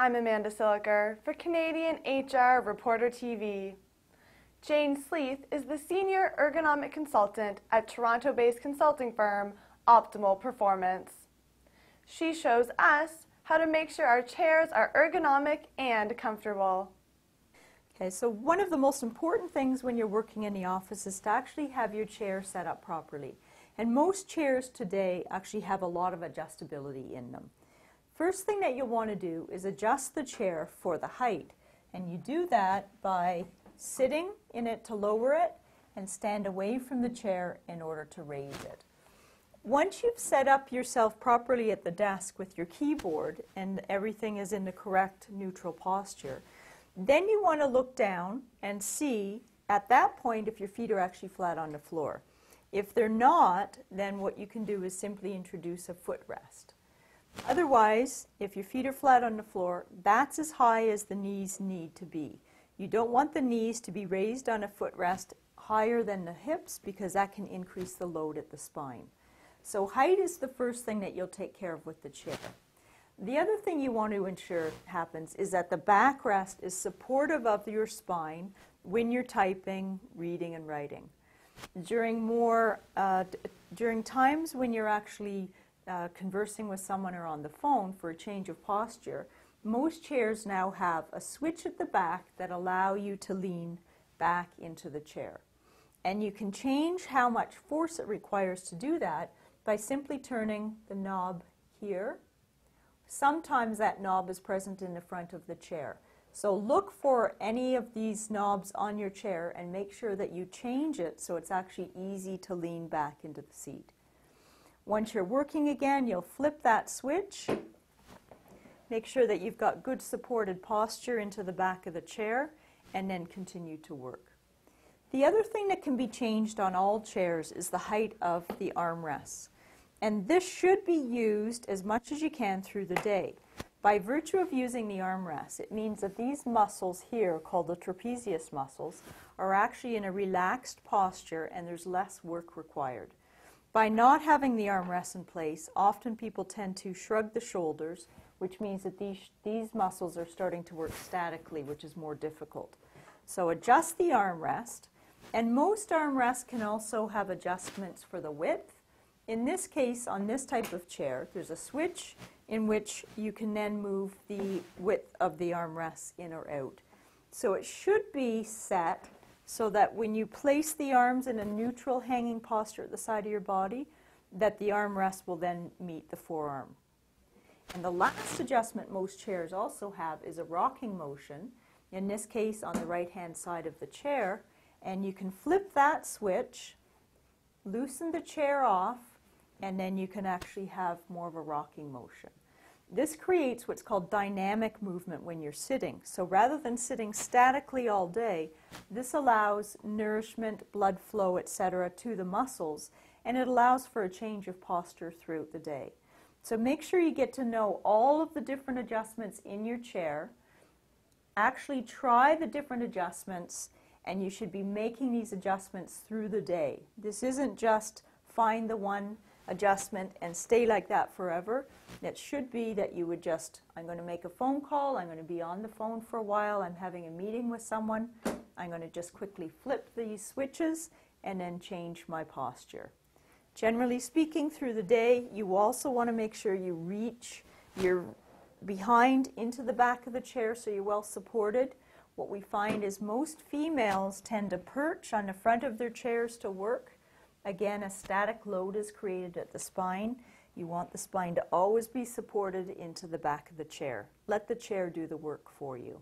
I'm Amanda Siliker for Canadian HR Reporter TV. Jane Sleeth is the Senior Ergonomic Consultant at Toronto-based consulting firm Optimal Performance. She shows us how to make sure our chairs are ergonomic and comfortable. Okay, so one of the most important things when you're working in the office is to actually have your chair set up properly. And most chairs today actually have a lot of adjustability in them. First thing that you'll want to do is adjust the chair for the height. And you do that by sitting in it to lower it and stand away from the chair in order to raise it. Once you've set up yourself properly at the desk with your keyboard and everything is in the correct neutral posture, then you want to look down and see at that point if your feet are actually flat on the floor. If they're not, then what you can do is simply introduce a footrest. Otherwise, if your feet are flat on the floor, that's as high as the knees need to be. You don't want the knees to be raised on a footrest higher than the hips because that can increase the load at the spine. So height is the first thing that you'll take care of with the chair. The other thing you want to ensure happens is that the backrest is supportive of your spine when you're typing, reading, and writing. During times when you're actually conversing with someone or on the phone for a change of posture, most chairs now have a switch at the back that allow you to lean back into the chair. And you can change how much force it requires to do that by simply turning the knob here. Sometimes that knob is present in the front of the chair. So look for any of these knobs on your chair and make sure that you change it so it's actually easy to lean back into the seat. Once you're working again, you'll flip that switch. Make sure that you've got good supported posture into the back of the chair and then continue to work. The other thing that can be changed on all chairs is the height of the armrests. And this should be used as much as you can through the day. By virtue of using the armrests, it means that these muscles here, called the trapezius muscles, are actually in a relaxed posture and there's less work required. By not having the armrests in place, often people tend to shrug the shoulders, which means that these muscles are starting to work statically, which is more difficult. So adjust the armrest, and most armrests can also have adjustments for the width. In this case, on this type of chair, there's a switch in which you can then move the width of the armrests in or out. So it should be set so that when you place the arms in a neutral hanging posture at the side of your body, that the armrest will then meet the forearm. And the last adjustment most chairs also have is a rocking motion, in this case on the right-hand side of the chair, and you can flip that switch, loosen the chair off, and then you can actually have more of a rocking motion. This creates what's called dynamic movement when you're sitting. So rather than sitting statically all day, this allows nourishment, blood flow, etc. to the muscles, and it allows for a change of posture throughout the day. So make sure you get to know all of the different adjustments in your chair. Actually try the different adjustments, and you should be making these adjustments through the day. This isn't just find the one adjustment and stay like that forever. It should be that you would just, I'm going to make a phone call, I'm going to be on the phone for a while, I'm having a meeting with someone, I'm going to just quickly flip these switches and then change my posture. Generally speaking, through the day, you also want to make sure you reach your behind into the back of the chair so you're well supported. What we find is most females tend to perch on the front of their chairs to work. Again, a static load is created at the spine. You want the spine to always be supported into the back of the chair. Let the chair do the work for you.